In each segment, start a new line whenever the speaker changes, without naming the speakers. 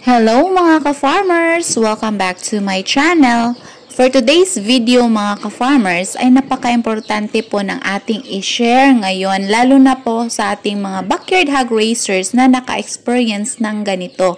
Hello mga ka-farmers! Welcome back to my channel. For today's video mga ka-farmers ay napaka-importante po ng ating i-share ngayon lalo na po sa ating mga backyard hog raisers na naka-experience ng ganito.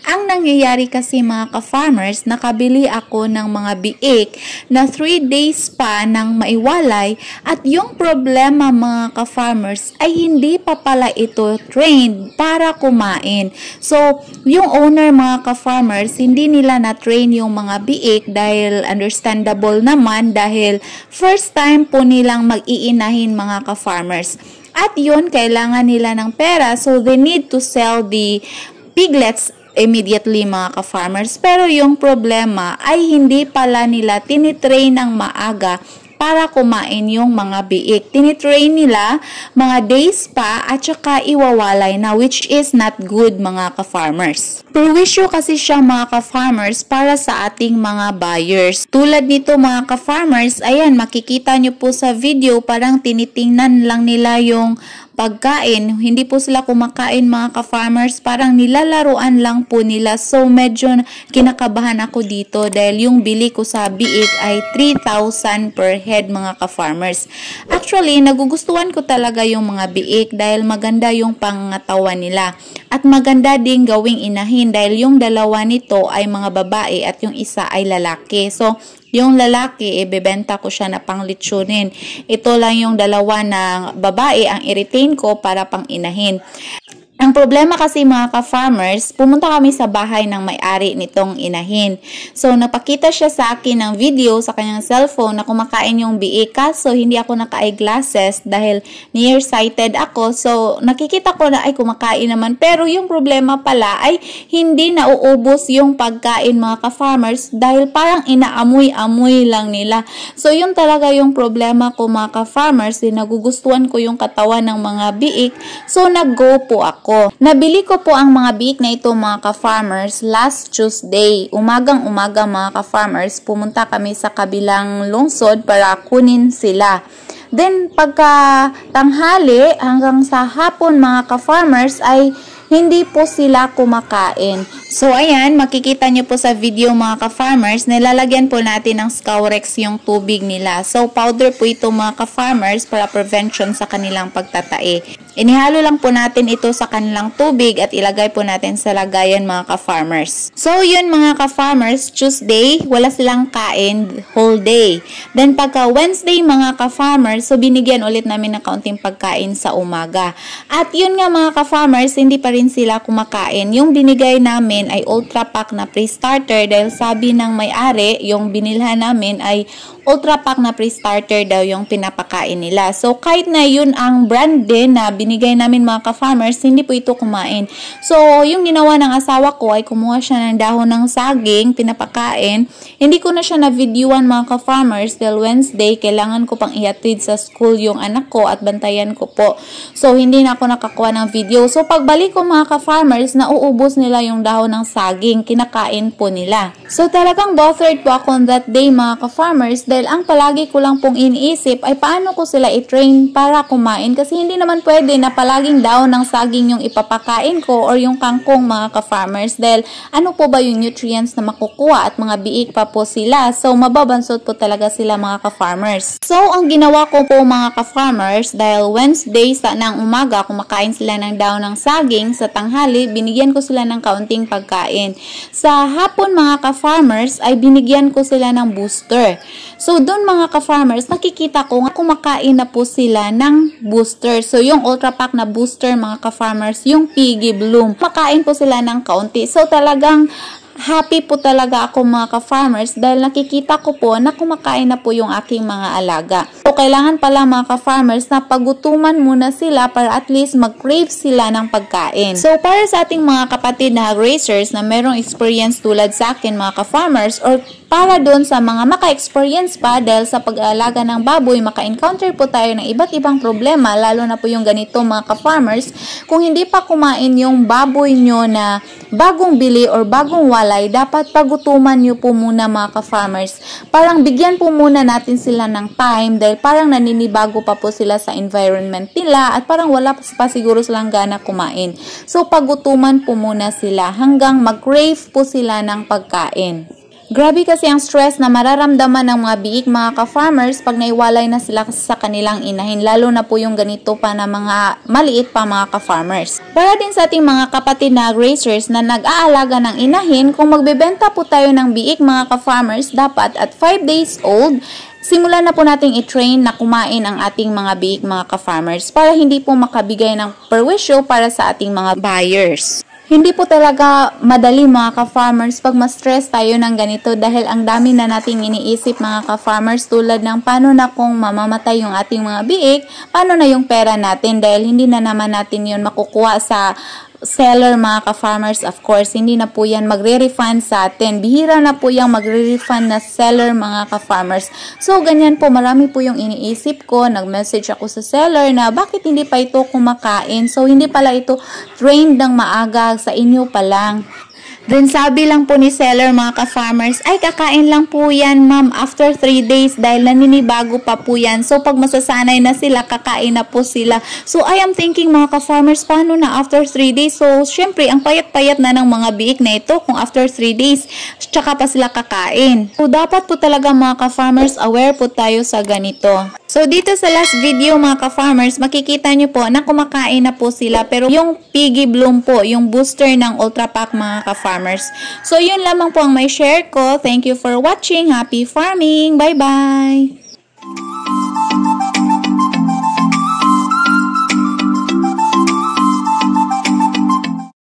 Ang nangyayari kasi mga ka-farmers, nakabili ako ng mga biik na 3 days pa nang maiwalay at yung problema mga ka-farmers ay hindi pa pala ito trained para kumain. So, yung owner mga ka-farmers, hindi nila na-train yung mga biik dahil understandable naman dahil first time po nilang mag-iinahin mga ka-farmers. At yun, kailangan nila ng pera so they need to sell the piglets immediately mga ka-farmers. Pero yung problema ay hindi pala nila tinitrain ng maaga para kumain yung mga biik. Tinitrain nila mga days pa at saka iwawalay na, which is not good mga ka-farmers. Perwisyo kasi siya mga ka-farmers para sa ating mga buyers. Tulad nito mga ka-farmers, ayan makikita nyo po sa video parang tinitingnan lang nila yung pagkain. Hindi po sila kumakain mga ka-farmers, parang nilalaruan lang po nila. So medyo kinakabahan ako dito dahil yung bili ko sa biik ay 3,000 per head mga ka-farmers. Actually, nagugustuhan ko talaga yung mga biik dahil maganda yung pangatawan nila. At maganda din gawing inahin dahil yung dalawa nito ay mga babae at yung isa ay lalaki. So, yung lalaki, ibebenta ko siya na panglitsunin. Ito lang yung dalawa na babae ang i-retain ko para pang inahin. Ang problema kasi mga ka-farmers, pumunta kami sa bahay ng may-ari nitong inahin. So, napakita siya sa akin ng video sa kanyang cellphone na kumakain yung biik. Kaso, hindi ako naka-eyeglasses dahil nearsighted ako. So, nakikita ko na ay kumakain naman. Pero yung problema pala ay hindi nauubos yung pagkain mga ka-farmers dahil parang inaamoy-amoy lang nila. So, yun talaga yung problema ko mga ka-farmers. Nagugustuhan ko yung katawan ng mga biik. So, nag-go po ako. Nabili ko po ang mga biik na ito mga ka-farmers last Tuesday. Umagang-umaga mga ka-farmers, pumunta kami sa kabilang lungsod para kunin sila. Then pagka tanghali hanggang sa hapon mga ka-farmers ay hindi po sila kumakain. So, ayan, makikita nyo po sa video mga ka-farmers, nilalagyan po natin ng Scourex yung tubig nila. So, powder po ito mga ka-farmers para prevention sa kanilang pagtatae. Inihalo lang po natin ito sa kanilang tubig at ilagay po natin sa lagayan mga ka-farmers. So, yun mga ka-farmers, Tuesday, wala silang kain whole day. Then, pagka Wednesday mga ka-farmers, so binigyan ulit namin ng kaunting pagkain sa umaga. At yun nga mga ka-farmers, hindi pa rin sila kumakain. Yung binigay namin ay ultra pack na pre-starter dahil sabi ng may-ari, yung binilhan namin ay ultra pack na pre-starter daw yung pinapakain nila. So, kahit na yun ang brand din na binigay namin mga ka-farmers, hindi po ito kumain. So, yung ginawa ng asawa ko ay kumuha siya ng dahon ng saging, pinapakain. Hindi ko na siya na-videoan mga ka-farmers dahil Wednesday, kailangan ko pang ihatid sa school yung anak ko at bantayan ko po. So, hindi na ako nakakuha ng video. So, pagbalik ko mga ka-farmers, nauubos nila yung dahon ng saging, kinakain po nila. So, talagang bothered po ako on that day mga ka-farmers dahil ang palagi ko lang pong iniisip ay paano ko sila i-train para kumain kasi hindi naman pwede na palaging dahon ng saging yung ipapakain ko or yung kangkong mga ka-farmers dahil ano po ba yung nutrients na makukuha at mga biik pa po sila. So, mababansot po talaga sila mga ka-farmers. So, ang ginawa ko po mga ka-farmers dahil Wednesday sa ng umaga kumakain sila ng dahon ng saging, sa tanghali binigyan ko sila ng kaunting pagkain. Sa hapon mga ka-farmers ay binigyan ko sila ng booster. So, doon mga ka-farmers, nakikita ko nga kumakain na po sila ng booster. So, yung ultra pack na booster mga ka-farmers, yung Piggy Bloom, makain po sila ng kaunti. So, talagang happy po talaga ako mga ka-farmers dahil nakikita ko po na kumakain na po yung aking mga alaga. So, kailangan pala mga ka-farmers na pagutuman muna sila para at least mag-crave sila ng pagkain. So, para sa ating mga kapatid na hog raisers na merong experience tulad sa akin mga ka-farmers or para doon sa mga maka-experience pa dahil sa pag-aalaga ng baboy, maka-encounter po tayo ng iba't ibang problema, lalo na po yung ganito mga ka-farmers. Kung hindi pa kumain yung baboy nyo na bagong bili or bagong wala, palay, dapat pagutuman nyo po muna mga ka-farmers. Parang bigyan po muna natin sila ng time dahil parang naninibago pa po sila sa environment nila at parang wala pa siguro silang gana kumain. So pagutuman po muna sila hanggang mag-crave po sila ng pagkain. Grabe kasi ang stress na mararamdaman ng mga biik mga ka-farmers pag naiwalay na sila sa kanilang inahin, lalo na po yung ganito pa na mga maliit pa mga ka-farmers. Para din sa ating mga kapatid na grazers na nag-aalaga ng inahin, kung magbebenta po tayo ng biik mga ka-farmers, dapat at 5 days old, simulan na po nating i-train na kumain ang ating mga biik mga ka-farmers para hindi po makabigay ng perwisyo para sa ating mga buyers. Hindi po talaga madali mga ka-farmers pag ma-stress tayo ng ganito dahil ang dami na nating iniisip mga ka-farmers tulad ng paano na kung mamamatay yung ating mga biik, paano na yung pera natin dahil hindi na naman natin yun makukuha sa seller mga ka-farmers. Of course, hindi na po yan magre-refund sa atin. Bihira na po yung magre-refund na seller mga ka-farmers. So, ganyan po, marami po yung iniisip ko. Nag-message ako sa seller na bakit hindi pa ito kumakain. So, hindi pala ito trained ng maaga sa inyo pa lang. Then sabi lang po ni seller mga ka-farmers, ay kakain lang po yan ma'am after 3 days dahil naninibago pa po yan. So pag masasanay na sila, kakain na po sila. So I am thinking mga ka-farmers, paano na after 3 days? So syempre, ang payat-payat na ng mga biik na ito kung after 3 days, tsaka pa sila kakain. So dapat po talaga mga ka-farmers, aware po tayo sa ganito. So dito sa last video mga ka-farmers, makikita nyo po na kumakain na po sila. Pero yung Piggy Bloom po, yung booster ng Ultra Pack mga ka-farmers. So yun lamang po ang may share ko. Thank you for watching. Happy farming! Bye-bye!